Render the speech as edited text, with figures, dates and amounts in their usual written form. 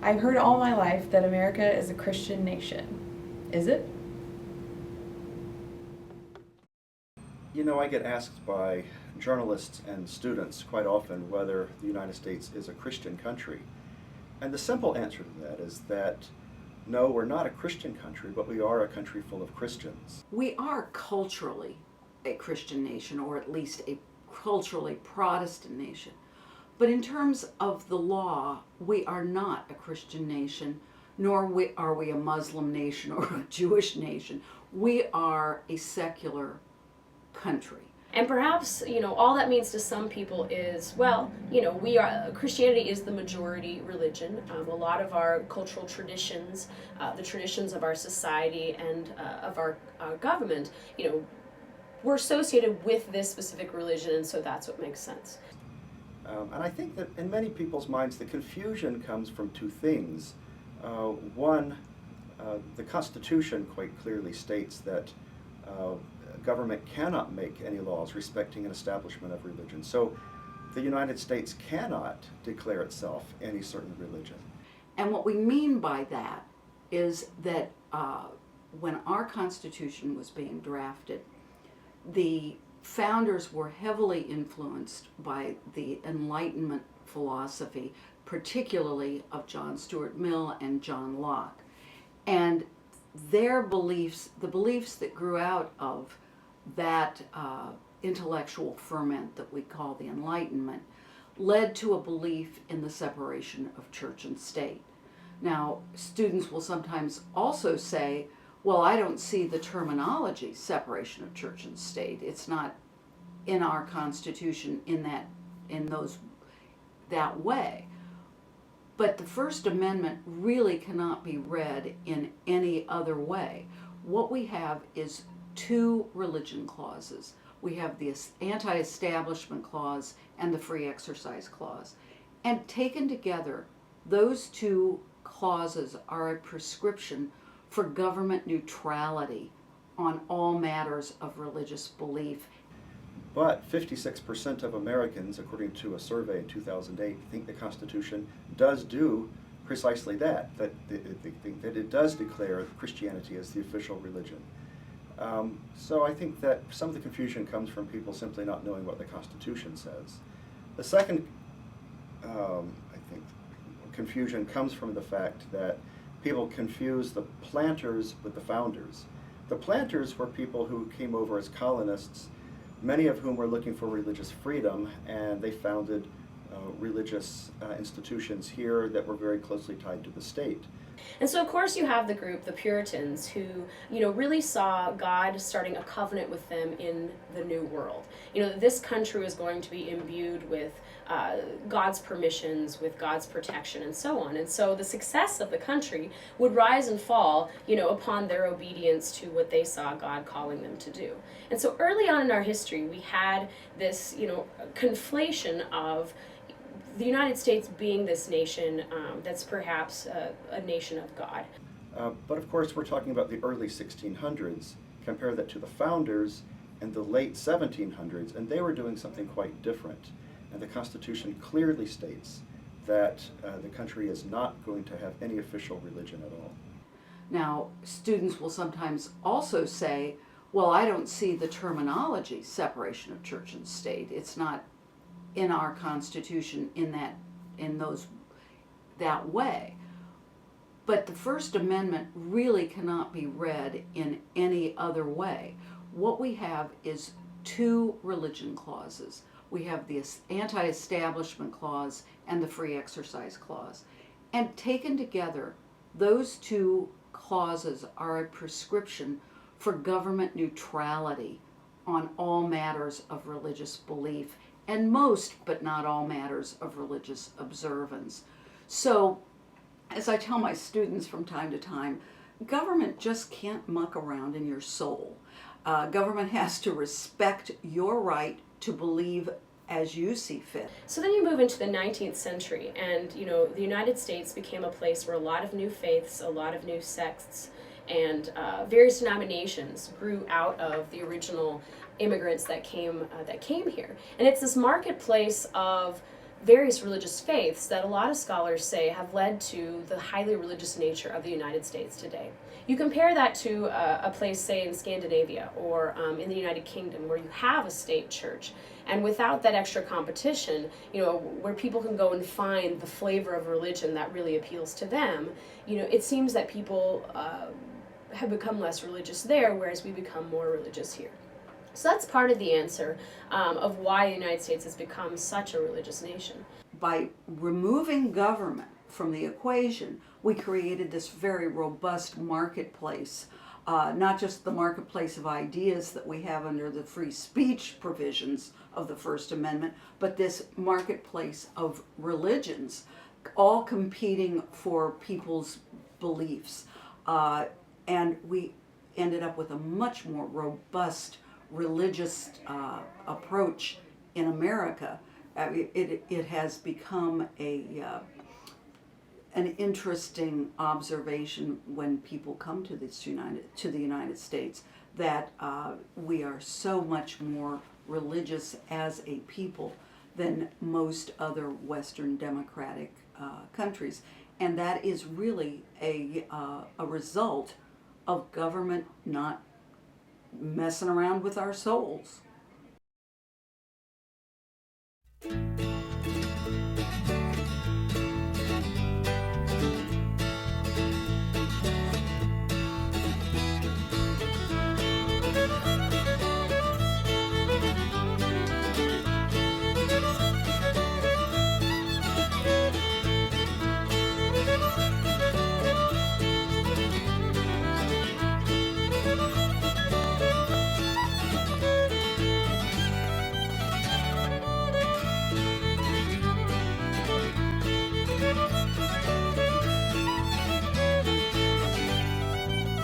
I've heard all my life that America is a Christian nation. Is it? You know, I get asked by journalists and students quite often whether the United States is a Christian country. And the simple answer to that is that no, we're not a Christian country, but we are a country full of Christians. We are culturally a Christian nation, or at least a culturally Protestant nation. But in terms of the law, we are not a Christian nation, nor are we a Muslim nation or a Jewish nation. We are a secular country. And perhaps, all that means to some people is, well, Christianity is the majority religion. A lot of our cultural traditions, the traditions of our society and of our government, we're associated with this specific religion, and so that's what makes sense. And I think that in many people's minds, the confusion comes from two things. One, the Constitution quite clearly states that government cannot make any laws respecting an establishment of religion. So the United States cannot declare itself any certain religion. And what we mean by that is that when our Constitution was being drafted, the founders were heavily influenced by the Enlightenment philosophy, particularly of John Stuart Mill and John Locke. And their beliefs, the beliefs that grew out of that intellectual ferment that we call the Enlightenment, led to a belief in the separation of church and state. Now, students will sometimes also say, well, I don't see the terminology separation of church and state. It's not in our Constitution that way. But the First Amendment really cannot be read in any other way. What we have is two religion clauses. We have the anti-establishment clause and the free exercise clause. And taken together, those two clauses are a prescription for government neutrality on all matters of religious belief. But 56% of Americans, according to a survey in 2008, think the Constitution does do precisely that they think that it does declare Christianity as the official religion. So I think that some of the confusion comes from people simply not knowing what the Constitution says. The second, confusion comes from the fact that people confuse the planters with the founders. The planters were people who came over as colonists, many of whom were looking for religious freedom, and they founded religious institutions here that were very closely tied to the state. And so, of course, you have the group, the Puritans, who, really saw God starting a covenant with them in the New World. This country was going to be imbued with God's permissions, with God's protection, and so on. And so the success of the country would rise and fall, upon their obedience to what they saw God calling them to do. And so early on in our history, we had this, conflation of the United States being this nation that's perhaps a nation of God. But of course, we're talking about the early 1600s. Compare that to the founders in the late 1700s, and they were doing something quite different. And the Constitution clearly states that the country is not going to have any official religion at all. Now, students will sometimes also say, well, I don't see the terminology separation of church and state. It's not in our Constitution that way. But the First Amendment really cannot be read in any other way. What we have is two religion clauses. We have the anti-establishment clause and the free exercise clause. And taken together, those two clauses are a prescription for government neutrality on all matters of religious belief, and most, but not all, matters of religious observance. So, as I tell my students from time to time, government just can't muck around in your soul. Government has to respect your right to believe as you see fit. So then you move into the 19th century, and the United States became a place where a lot of new faiths, a lot of new sects, and various denominations grew out of the original immigrants that came here. And it's this marketplace of various religious faiths that a lot of scholars say have led to the highly religious nature of the United States today. You compare that to a place, say, in Scandinavia or in the United Kingdom, where you have a state church, and without that extra competition, where people can go and find the flavor of religion that really appeals to them, it seems that people have become less religious there, whereas we become more religious here. So that's part of the answer of why the United States has become such a religious nation. By removing government from the equation, we created this very robust marketplace, not just the marketplace of ideas that we have under the free speech provisions of the First Amendment, but this marketplace of religions, all competing for people's beliefs. And we ended up with a much more robust religious approach in America. It has become an interesting observation when people come to the United States that we are so much more religious as a people than most other Western democratic countries, and that is really a result of government not messing around with our souls.